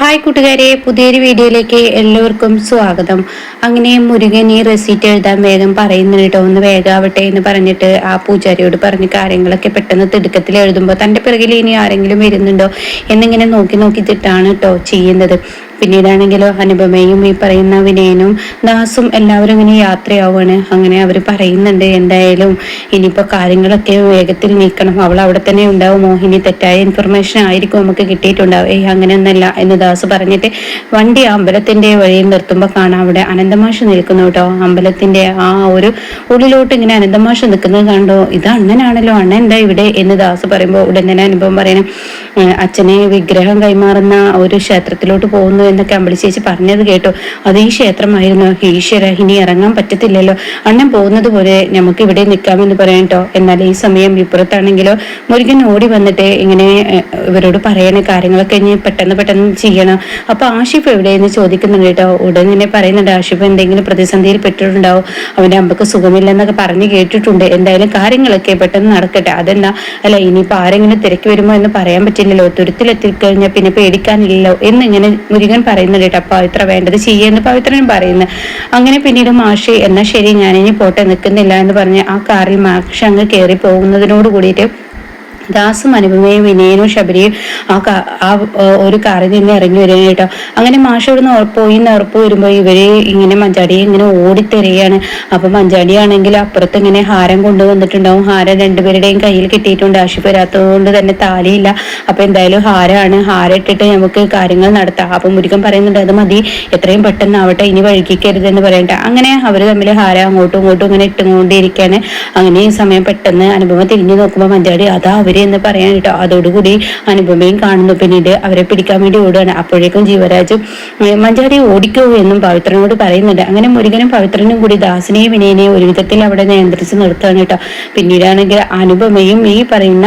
Hi കൂട്ടുകാരെ, പുതിയൊരു വീഡിയോയിലേക്ക് എല്ലാവർക്കും സ്വാഗതം. അങ്ങനെ മുരുകൻ ഈ റെസീറ്റ് എഴുതാൻ വേഗം പറയുന്നുണ്ട് കേട്ടോ, ഒന്ന് വേഗാവട്ടെ എന്ന് പറഞ്ഞിട്ട് ആ പൂജാരിയോട് പറഞ്ഞ് കാര്യങ്ങളൊക്കെ പെട്ടെന്ന് തിടുക്കത്തിൽ എഴുതുമ്പോൾ തൻ്റെ പിറകിൽ ഇനി ആരെങ്കിലും വരുന്നുണ്ടോ എന്നിങ്ങനെ നോക്കി നോക്കിയിട്ടാണ് കേട്ടോ ചെയ്യുന്നത്. പിന്നീടാണെങ്കിലോ അനുപമയും ഈ പറയുന്ന വിനയനും ദാസും എല്ലാവരും ഇങ്ങനെ യാത്രയാവുകയാണ്. അങ്ങനെ അവർ പറയുന്നുണ്ട്, എന്തായാലും ഇനിയിപ്പോൾ കാര്യങ്ങളൊക്കെ വേഗത്തിൽ നീക്കണം, അവൾ അവിടെ തന്നെ ഉണ്ടാവുമോ, ഇനി തെറ്റായ ഇൻഫർമേഷൻ ആയിരിക്കും നമുക്ക് കിട്ടിയിട്ടുണ്ടാവും. അങ്ങനെയൊന്നല്ല എന്ന് ദാസ് പറഞ്ഞിട്ട് വണ്ടി അമ്പലത്തിന്റെ വഴിയിൽ നിർത്തുമ്പോൾ കാണാം അവിടെ അനന്തമാഷ് നിൽക്കുന്നു കേട്ടോ. അമ്പലത്തിന്റെ ആ ഒരു ഉള്ളിലോട്ട് ഇങ്ങനെ അനന്തമാഷ് നിൽക്കുന്നത് കണ്ടോ, ഇത് അണ്ണനാണല്ലോ, അണ്ണൻ എന്താ ഇവിടെ എന്ന് ദാസ് പറയുമ്പോൾ ഉടൻ തന്നെ അനുഭവം പറയണം, അച്ഛനെ വിഗ്രഹം കൈമാറുന്ന ഒരു ക്ഷേത്രത്തിലോട്ട് പോകുന്നു എന്നൊക്കെ അമ്പലി ചേച്ചി പറഞ്ഞത് കേട്ടോ. അത് ഈ ക്ഷേത്രമായിരുന്നു. ഈശ്വര, ഇനി ഇറങ്ങാൻ പറ്റത്തില്ലല്ലോ, അണ്ണൻ പോകുന്നത് പോലെ നമുക്ക് ഇവിടെ നിൽക്കാമെന്ന് പറയാം കേട്ടോ. എന്നാൽ ഈ സമയം ഇപ്പുറത്താണെങ്കിലോ മുരുകൻ ഓടി വന്നിട്ട് ഇങ്ങനെ ഇവരോട് പറയണ കാര്യങ്ങളൊക്കെ ഇനി പെട്ടെന്ന് ചെയ്യണം. അപ്പൊ ആഷിഫ് എവിടെയെന്ന് ചോദിക്കുന്നുണ്ട് കേട്ടോ. ഉടൻ തന്നെ പറയുന്നുണ്ട്, ആഷിഫ് എന്തെങ്കിലും പ്രതിസന്ധിയിൽ പെട്ടിട്ടുണ്ടാവും, അവന്റെ അമ്പക്ക് സുഖമില്ലെന്നൊക്കെ പറഞ്ഞു കേട്ടിട്ടുണ്ട്. എന്തായാലും കാര്യങ്ങളൊക്കെ പെട്ടെന്ന് നടക്കട്ടെ. അതെന്താ അല്ല, ഇനിയിപ്പോ ആരെങ്കിലും തിരക്കി വരുമോ എന്ന് പറയാൻ പറ്റില്ലല്ലോ, തുരുത്തിലെത്തിക്കഴിഞ്ഞാൽ പിന്നെ പേടിക്കാനില്ലല്ലോ എന്നിങ്ങനെ മുരുകൻ പറയുന്നുണ്ട് കേട്ടോ. പവിത്ര വേണ്ടത് ചെയ്യുമെന്ന് പവിത്രനും പറയുന്നു. അങ്ങനെ പിന്നീട് മാഷി എന്നാ ശരി ഞാനിനി പോട്ടെ നിൽക്കുന്നില്ല എന്ന് പറഞ്ഞ് ആ കാറിൽ മാഷ് അങ്ങ് കയറി പോകുന്നതിനോട് കൂടിയിട്ട് ദാസും അനുപമയും വിനയനും ശബരിയും ആ ഒരു കാറിൽ നിന്ന് ഇറങ്ങി വരികയാണ് കേട്ടോ. അങ്ങനെ മാഷ് ഇവിടുന്ന് പോയി ഉറപ്പ് വരുമ്പോൾ ഇവര് ഇങ്ങനെ മഞ്ചാടിയെ ഇങ്ങനെ ഓടിത്തെറിയാണ്. അപ്പൊ മഞ്ചാടിയാണെങ്കിൽ അപ്പുറത്ത് ഇങ്ങനെ ഹാരം കൊണ്ടുവന്നിട്ടുണ്ടാവും. ഹാരം രണ്ടുപേരുടെയും കയ്യിൽ കിട്ടിയിട്ടുണ്ട്. ആഷിഫ് വരാത്തത് കൊണ്ട് തന്നെ താലിയില്ല. അപ്പൊ എന്തായാലും ഹാരമാണ്, ഹാരം ഇട്ടിട്ട് നമുക്ക് കാര്യങ്ങൾ നടത്താം. അപ്പൊ മുരുകൻ പറയുന്നുണ്ട്, അത് മതി, എത്രയും പെട്ടെന്നാവട്ടെ, ഇനി വഴുകിക്കരുതെന്ന് പറയട്ടെ. അങ്ങനെ അവര് തമ്മിൽ ഹാരം അങ്ങോട്ടും ഇങ്ങോട്ടും ഇങ്ങനെ ഇട്ടുകൊണ്ടിരിക്കുകയാണ്. അങ്ങനെ ഈ സമയം പെട്ടെന്ന് അനുപമ തിരിഞ്ഞു നോക്കുമ്പോൾ മഞ്ചാടി അതാ അവര് എന്ന് പറയാൻ കേട്ടോ. അതോടുകൂടി അനുപമയും കാണുന്നു. പിന്നീട് അവരെ പിടിക്കാൻ വേണ്ടി ഓടുകയാണ്. അപ്പോഴേക്കും ജീവരാജും മഞ്ചാടി ഓടിക്കോ എന്നും പവിത്രനോട് പറയുന്നുണ്ട്. അങ്ങനെ മുരുകനും പവിത്രനും കൂടി ദാസിനെയും വിനയനെയും ഒരു വിധത്തിൽ അവിടെ നിയന്ത്രിച്ച് നിർത്തുകയാണ് കേട്ടോ. പിന്നീടാണെങ്കിൽ അനുപമയും ഈ പറയുന്ന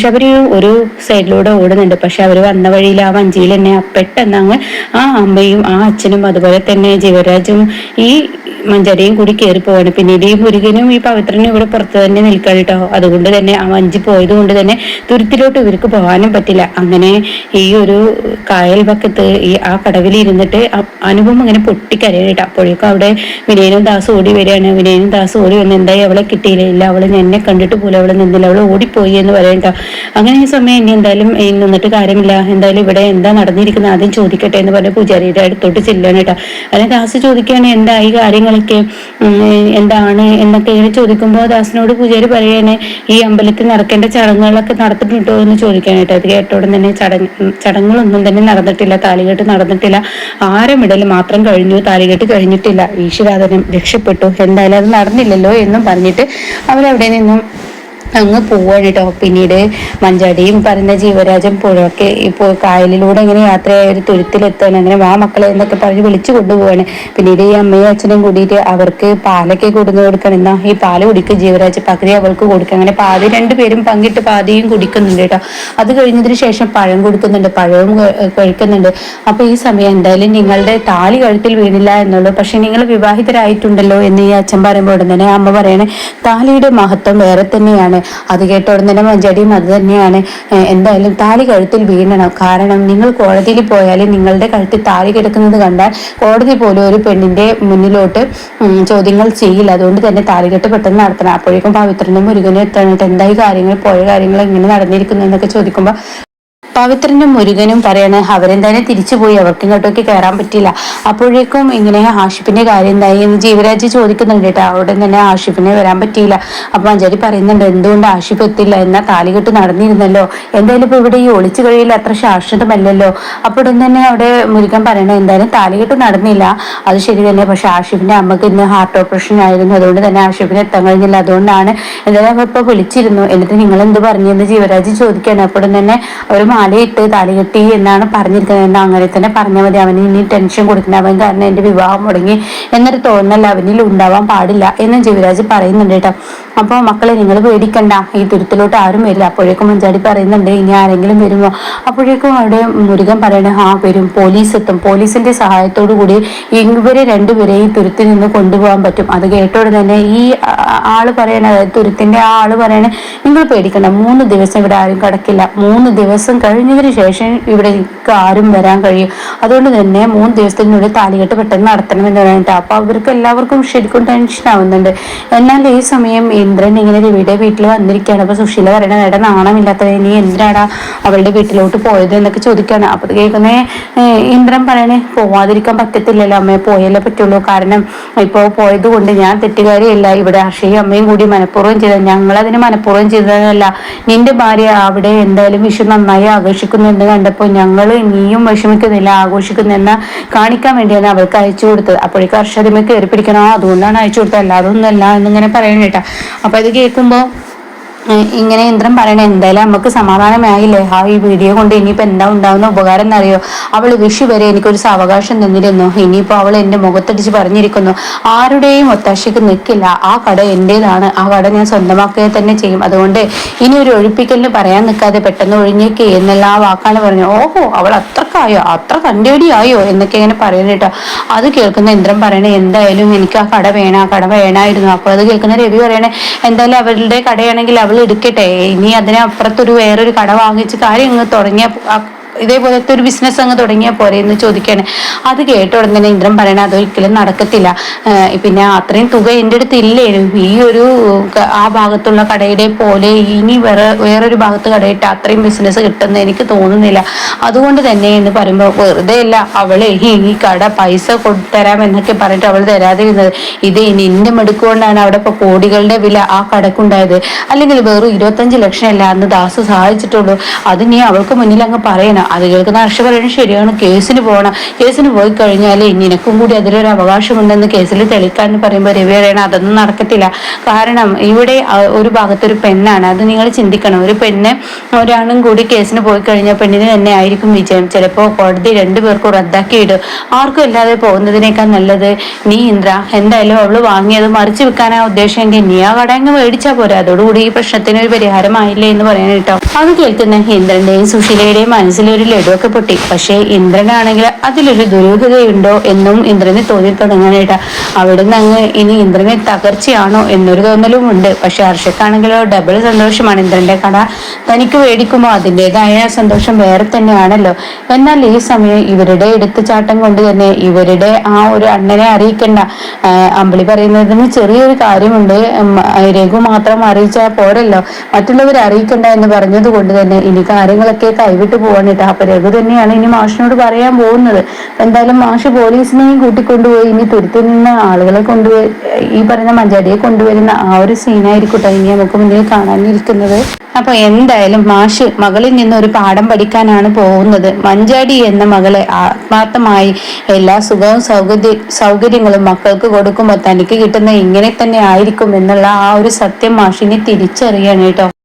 ശബരിയും ഒരു സൈഡിലൂടെ ഓടുന്നുണ്ട്. പക്ഷെ അവർ വന്ന വഴിയിൽ ആ വഞ്ചിയിൽ തന്നെ പെട്ടെന്ന് അങ്ങ് ആ അമ്മയും ആ അച്ഛനും അതുപോലെ തന്നെ ജീവരാജും ഈ മഞ്ചാടിയും കൂടി കയറി പോവാണ്. പിന്നീട് ഈ മുരുകനും ഈ പവിത്രനും ഇവിടെ പുറത്ത് തന്നെ നിൽക്കാൻ കേട്ടോ. അതുകൊണ്ട് തന്നെ ആ വഞ്ചി പോയത് കൊണ്ട് തന്നെ തുരുത്തിലോട്ട് ഇവർക്ക് പോകാനും പറ്റില്ല. അങ്ങനെ ഈ ഒരു കായൽ പക്കത്ത് ഈ ആ കടവിൽ ഇരുന്നിട്ട് അനുപമ ഇങ്ങനെ പൊട്ടിക്കരയാണ് കേട്ടോ. അപ്പോഴേക്കും അവിടെ വിനയനും ദാസ് ഓടി വരികയാണ്. വിനയനും ദാസ് ഓടി വന്ന് എന്തായി അവളെ കിട്ടിയില്ല, ഇല്ല അവള് എന്നെ കണ്ടിട്ട് പോലും അവളെ നിന്നില്ല, അവള് ഓടിപ്പോയി എന്ന് പറയണ്ട. അങ്ങനെ ഈ സമയം ഇനി എന്തായാലും നിന്നിട്ട് കാര്യമില്ല, എന്തായാലും ഇവിടെ എന്താ നടന്നിരിക്കുന്നത് ആദ്യം ചോദിക്കട്ടെ എന്ന് പറഞ്ഞ പൂജാരിയുടെ അടുത്തോട്ട് ചെല്ലാണ് കേട്ടോ. അങ്ങനെ ദാസ് ചോദിക്കുകയാണ്, എന്തായി കാര്യങ്ങളൊക്കെ എന്താണ് എന്നൊക്കെ ഇങ്ങനെ ചോദിക്കുമ്പോൾ ദാസിനോട് പൂജാരി പറയാണ്, ഈ അമ്പലത്തിൽ നടക്കേണ്ട ചടങ്ങുകളൊക്കെ നടത്തിയിട്ടുണ്ടോ എന്ന് ചോദിക്കാനായിട്ട്. അത് കേട്ടോടെ തന്നെ ചടങ്ങുകളൊന്നും തന്നെ നടന്നിട്ടില്ല, താലികെട്ട് നടന്നിട്ടില്ല, ആരമിടൽ മാത്രം കഴിഞ്ഞു, താലികെട്ട് കഴിഞ്ഞിട്ടില്ല, ഈശ്വരാധനം രക്ഷപ്പെട്ടു, എന്തായാലും അത് നടന്നില്ലല്ലോ എന്നും പറഞ്ഞിട്ട് അവരവിടെ നിന്നും അങ്ങ് പോവാണ് കേട്ടോ. പിന്നീട് മഞ്ചാടിയും പറഞ്ഞ ജീവരാജൻ പുഴയൊക്കെ ഇപ്പോൾ കായലിലൂടെ ഇങ്ങനെ യാത്രയായ ഒരു തുരുത്തിലെത്താണ്. അങ്ങനെ വാ മക്കളെ എന്നൊക്കെ പറഞ്ഞ് വിളിച്ചു കൊണ്ടുപോവാണ്. പിന്നീട് ഈ അമ്മയും അച്ഛനും കൂടിയിട്ട് അവർക്ക് പാലൊക്കെ കൊടുന്നു കൊടുക്കണം. എന്നാ ഈ പാല് കുടിക്കും ജീവരാജ്, പകുതി അവൾക്ക് കൊടുക്കുക. അങ്ങനെ പാതി രണ്ടുപേരും പങ്കിട്ട് പാതിയും കുടിക്കുന്നുണ്ട് കേട്ടോ. അത് കഴിഞ്ഞതിന് ശേഷം പഴം കൊടുക്കുന്നുണ്ട്, പഴവും കഴിക്കുന്നുണ്ട്. അപ്പൊ ഈ സമയം എന്തായാലും നിങ്ങളുടെ താലി കഴുത്തിൽ വീണില്ല എന്നുള്ളൂ, പക്ഷെ നിങ്ങൾ വിവാഹിതരായിട്ടുണ്ടല്ലോ എന്ന് ഈ അച്ഛൻ പറയുമ്പോൾ ഉടൻ തന്നെ അമ്മ പറയണേ, താലിയുടെ മഹത്വം വേറെ തന്നെയാണ്. അത് കേട്ട ഉടൻ തന്നെ മഞ്ചാടിയും അത് തന്നെയാണ്, എന്തായാലും താലി കഴുത്തിൽ വീഴണം. കാരണം നിങ്ങൾ കോടതിയിൽ പോയാൽ നിങ്ങളുടെ കഴുത്തിൽ താലി കിടക്കുന്നത് കണ്ടാൽ കോടതി പോലും ഒരു പെണ്ണിന്റെ മുന്നിലോട്ട് ചോദ്യങ്ങൾ ചെയ്യില്ല. അതുകൊണ്ട് തന്നെ താലികെട്ട് പെട്ടെന്ന് നടത്തണം. അപ്പോഴേക്കും പവിത്രനും മുരുകനും എത്താനായിട്ട് എന്തായി കാര്യങ്ങൾ, പോയ കാര്യങ്ങൾ എങ്ങനെ നടന്നിരിക്കുന്നു എന്നൊക്കെ ചോദിക്കുമ്പോൾ പവിത്രനും മുരുകനും പറയാണ്, അവരെന്തായാലും തിരിച്ചുപോയി, അവർക്ക് ഇങ്ങോട്ടൊക്കെ കയറാൻ പറ്റില്ല. അപ്പോഴേക്കും ഇങ്ങനെ ആഷിഫിന്റെ കാര്യം എന്തായി എന്ന് ജീവരാജ് ചോദിക്കുന്നുണ്ട് കേട്ടോ. അവിടെ തന്നെ ആഷിഫിനെ വരാൻ പറ്റിയില്ല. അപ്പൊ മഞ്ചാരി പറയുന്നുണ്ട്, എന്തുകൊണ്ട് ആഷിഫ് എത്തില്ല, എന്നാ താലികെട്ട് നടന്നിരുന്നല്ലോ, എന്തായാലും ഇപ്പൊ ഇവിടെ ഈ ഒളിച്ചു കഴിയില്ല അത്ര ശാശ്വതമല്ലല്ലോ. അപ്പോൾ തന്നെ അവിടെ മുരുകൻ പറയണത്, എന്തായാലും താലികെട്ട് നടന്നില്ല, അത് ശരി തന്നെ, പക്ഷെ ആഷിഫിന്റെ അമ്മക്ക് ഇന്ന് ഹാർട്ട് ഓപ്പറേഷൻ ആയിരുന്നു, അതുകൊണ്ട് തന്നെ ആഷിഫിന് എത്താൻ കഴിഞ്ഞില്ല, അതുകൊണ്ടാണ് എന്തായാലും അവ ഇപ്പൊ വിളിച്ചിരുന്നു, എന്നിട്ട് നിങ്ങൾ എന്ത് പറഞ്ഞെന്ന് ജീവരാജ് ചോദിക്കാണ്. അപ്പോൾ തന്നെ അവർ മാലയിട്ട് താലി കെട്ടി എന്നാണ് പറഞ്ഞിരിക്കുന്നത്. എന്നാൽ അങ്ങനെ തന്നെ പറഞ്ഞാൽ മതി, അവന് ഇനി ടെൻഷൻ കൊടുക്കണം, അവൻ കാരണം എന്റെ വിവാഹം മുടങ്ങി എന്നൊരു തോന്നൽ അവനിൽ ഉണ്ടാവാൻ പാടില്ല എന്ന് ജീവരാജ് പറയുന്നുണ്ട് കേട്ടോ. അപ്പോൾ മക്കളെ നിങ്ങൾ പേടിക്കണ്ട, ഈ തുരുത്തിലോട്ട് ആരും വരില്ല. അപ്പോഴേക്കും മഞ്ചാടി പറയുന്നുണ്ട് ഇനി ആരെങ്കിലും വരുമോ? അപ്പോഴേക്കും അവിടെ മുരുകൻ പറയണേ വരും, പോലീസ് എത്തും, പോലീസിന്റെ സഹായത്തോടു കൂടി ഇവരെ രണ്ടുപേരെയും തുരുത്തിൽ നിന്ന് കൊണ്ടുപോകാൻ പറ്റും. അത് കേട്ടോടെ തന്നെ ഈ ആള് പറയണ, തുരുത്തിന്റെ ആ ആള് പറയണേ നിങ്ങൾ പേടിക്കണ്ട, 3 ദിവസം ഇവിടെ ആരും കിടക്കില്ല, 3 ദിവസം കഴിഞ്ഞതിന് ശേഷം ഇവിടെ ആരും വരാൻ കഴിയും. അതുകൊണ്ട് തന്നെ 3 ദിവസത്തിനുള്ളിൽ താലികെട്ട് പെട്ടെന്ന് നടത്തണമെന്ന് പറഞ്ഞിട്ട് അപ്പൊ അവർക്ക് എല്ലാവർക്കും ശരിക്കും ടെൻഷൻ ആവുന്നുണ്ട്. എന്നാൽ ഈ സമയം ഇന്ദ്രൻ ഇങ്ങനെ രവിയുടെ വീട്ടിൽ വന്നിരിക്കുകയാണ്. അപ്പൊ സുശീല പറയണ എടാ നാണമില്ലാത്തവരെ, നീ എന്തിനാടാ അവളുടെ വീട്ടിലോട്ട് പോയത് എന്നൊക്കെ ചോദിക്കുകയാണ്. അപ്പൊ കേൾക്കുന്നേ ഇന്ദ്രൻ പറയണേ പോവാതിരിക്കാൻ പറ്റത്തില്ലല്ലോ അമ്മയെ, പോയല്ലേ പറ്റുള്ളൂ. കാരണം ഇപ്പോൾ പോയത് കൊണ്ട് ഞാൻ തെറ്റുകാരിയല്ല, ഇവിടെ അർഷയും അമ്മയും കൂടി മനഃപൂർവ്വം ചെയ്തത്, ഞങ്ങളതിന് മനഃപൂർവ്വം ചെയ്തതല്ല. നിന്റെ ഭാര്യ അവിടെ എന്തായാലും വിഷു നന്നായി ആഘോഷിക്കുന്നു എന്ന് കണ്ടപ്പോൾ ഞങ്ങൾ നീയും വിഷമിക്കുന്നില്ല ആഘോഷിക്കുന്നെന്ന കാണിക്കാൻ വേണ്ടിയാണ് അവൾക്ക് അയച്ചു കൊടുത്തത്. അപ്പോഴേക്കും അർഷദിമ കയറി പിടിക്കണോ അതുകൊണ്ടാണ് അയച്ചു കൊടുത്തത്, അല്ലാതെ ഒന്നല്ല എന്നിങ്ങനെ പറയണ കേട്ടാ. അപ്പൊ ഇത് കേൾക്കുമ്പോ ഇങ്ങനെ ഇന്ദ്രൻ പറയണേ എന്തായാലും നമുക്ക് സമാധാനമായില്ലേ, ഈ വീഡിയോ കൊണ്ട് ഇനിയിപ്പോ എന്താ ഉണ്ടാവുന്ന ഉപകാരം എന്നറിയോ? അവള് വിഷു വരെ എനിക്കൊരു സാവകാശം തന്നിരുന്നു, ഇനിയിപ്പോ അവൾ എന്റെ മുഖത്തടിച്ച് പറഞ്ഞിരിക്കുന്നു ആരുടെയും ഒത്താശയ്ക്ക് നിൽക്കില്ല, ആ കട എന്റേതാണ്, ആ കട ഞാൻ സ്വന്തമാക്കുക തന്നെ ചെയ്യും, അതുകൊണ്ട് ഇനി ഒരു ഒഴിപ്പിക്കലിന് പറയാൻ നിൽക്കാതെ പെട്ടെന്ന് ഒഴിഞ്ഞേക്ക് എന്നുള്ള ആ വാക്കാണ് പറഞ്ഞു. ഓഹോ അവൾ അത്രക്കായോ, അത്ര കണ്ടേടിയായോ എന്നൊക്കെ ഇങ്ങനെ പറയുന്നത് കേട്ടോ. അത് കേൾക്കുന്ന ഇന്ദ്രൻ പറയണേ എന്തായാലും എനിക്ക് ആ കട വേണമായിരുന്നു. അപ്പൊ അത് കേൾക്കുന്ന രവി പറയണേ എന്തായാലും അവരുടെ കടയാണെങ്കിൽ അവൾ എടുക്കട്ടെ, ഇനി അതിനപ്പുറത്തൊരു വേറൊരു കട വാങ്ങിച്ച് കാര്യം അങ്ങ് തുടങ്ങിയ ഇതേപോലത്തെ ഒരു ബിസിനസ് അങ്ങ് തുടങ്ങിയാൽ പോരെ എന്ന് ചോദിക്കാണ്. അത് കേട്ട ഉടനെ തന്നെ ഇന്ദ്രൻ പറയണ അതൊരിക്കലും നടക്കത്തില്ല, പിന്നെ അത്രയും തുക എൻ്റെ അടുത്ത് ഇല്ലേ, ഈ ഒരു ആ ഭാഗത്തുള്ള കടയുടെ പോലെ ഇനി വേറൊരു ഭാഗത്ത് കടയിട്ട് അത്രയും ബിസിനസ് കിട്ടുന്ന എനിക്ക് തോന്നുന്നില്ല, അതുകൊണ്ട് തന്നെ എന്ന് പറയുമ്പോൾ വെറുതെ അല്ല അവളെ ഈ കട പൈസ തരാം എന്നൊക്കെ പറഞ്ഞിട്ട് അവൾ തരാതിരുന്നത്, ഇത് നിന്റെ മെടുക്കൊണ്ടാണ് അവിടെ ഇപ്പൊ കോടികളുടെ വില ആ കടക്കുണ്ടായത്, അല്ലെങ്കിൽ വെറും 25 ലക്ഷം അല്ല അന്ന് ദാസ് സഹായിച്ചിട്ടുള്ളൂ, അത് നീ അവൾക്ക് മുന്നിൽ അങ്ങ് പറയണം. അത് കേൾക്കുന്ന ഹർഷ പറയുന്നത് ശരിയാണ്, കേസിന് പോകണം, കേസിന് പോയി കഴിഞ്ഞാൽ നിനക്കും കൂടി അതിലൊരു അവകാശമുണ്ടെന്ന് കേസിൽ തെളിയിക്കാന്ന് പറയുമ്പോൾ രവി പറയണം അതൊന്നും നടക്കത്തില്ല, കാരണം ഇവിടെ ഒരു ഭാഗത്തൊരു പെണ്ണാണ്, അത് നിങ്ങൾ ചിന്തിക്കണം, ഒരു പെണ്ണ് ഒരാളും കൂടി കേസിന് പോയി കഴിഞ്ഞാൽ പെണ്ണിന് തന്നെ ആയിരിക്കും വിജയം, ചിലപ്പോൾ കോടതി 2 പേർക്കും റദ്ദാക്കിയിടും, ആർക്കും ഇല്ലാതെ പോകുന്നതിനേക്കാൾ നല്ലത് നീ ഇന്ദ്ര എന്തായാലും അവള് വാങ്ങിയത് മറിച്ച് വെക്കാനാ ഉദ്ദേശമെങ്കിൽ നീ ആ കട അങ്ങ് മേടിച്ചാൽ പോരെ, അതോടുകൂടി ഈ പ്രശ്നത്തിന് ഒരു പരിഹാരമായില്ലേ എന്ന് പറയാൻ കേട്ടോ. അത് കേൾക്കുന്ന ഇന്ദ്രന്റെയും സുശീലയുടെയും മനസ്സിലൊരു ലഡുവൊക്കെ പൊട്ടി. പക്ഷേ ഇന്ദ്രനാണെങ്കിൽ അതിലൊരു ദുരൂഹതയുണ്ടോ എന്നും ഇന്ദ്രന് തോന്നി തുടങ്ങാനായിട്ടാ. അവിടുന്ന് അങ്ങ് ഇനി ഇന്ദ്രനെ തകർച്ചയാണോ എന്നൊരു തോന്നലും ഉണ്ട്. പക്ഷെ ഹർഷക്കാണെങ്കിലോ ഡബിൾ സന്തോഷമാണ്, ഇന്ദ്രന്റെ കട തനിക്ക് മേടിക്കുമ്പോൾ അതിൻ്റെതായ സന്തോഷം വേറെ തന്നെയാണല്ലോ. എന്നാൽ ഈ സമയം ഇവരുടെ എടുത്തുചാട്ടം കൊണ്ട് തന്നെ ഇവരുടെ ആ ഒരു അണ്ണനെ അറിയിക്കണ്ട, അമ്പിളി പറയുന്നതിന് ചെറിയൊരു കാര്യമുണ്ട്, രഘു മാത്രം അറിയിച്ചാൽ പോരല്ലോ, മറ്റുള്ളവർ അറിയിക്കണ്ട എന്ന് പറഞ്ഞത് കൊണ്ട് തന്നെ ഇനി കാര്യങ്ങളൊക്കെ കൈവിട്ടു പോകാനിട്ട്. അപ്പൊ രഘു തന്നെയാണ് ഇനി മാഷിനോട് പറയാൻ പോകുന്നത്. എന്തായാലും മാഷ് പോലീസിനെയും കൂട്ടിക്കൊണ്ടുപോയി ഇനി തുരുത്തിൽ നിന്ന് ആളുകളെ കൊണ്ടുപോയി ഈ പറയുന്ന മഞ്ചാടിയെ കൊണ്ടുവരുന്ന ആ ഒരു സീനായിരിക്കട്ടെ ഇനി നമുക്ക് മുന്നിൽ കാണാനിരിക്കുന്നത്. അപ്പൊ എന്തായാലും മാഷ് മകളിൽ നിന്ന് ഒരു പാഠം പഠിക്കാനാണ് പോകുന്നത്. മഞ്ചാടി എന്ന മകളെ ആത്മാർത്ഥമായി എല്ലാ സുഖവും സൗകര്യങ്ങളും മക്കൾക്ക് കൊടുക്കുമ്പോൾ തനിക്ക് കിട്ടുന്ന ഇങ്ങനെ തന്നെ ആയിരിക്കും എന്നുള്ള ആ ഒരു സത്യം മാഷിനെ തിരിച്ചറിയാണ് കേട്ടോ.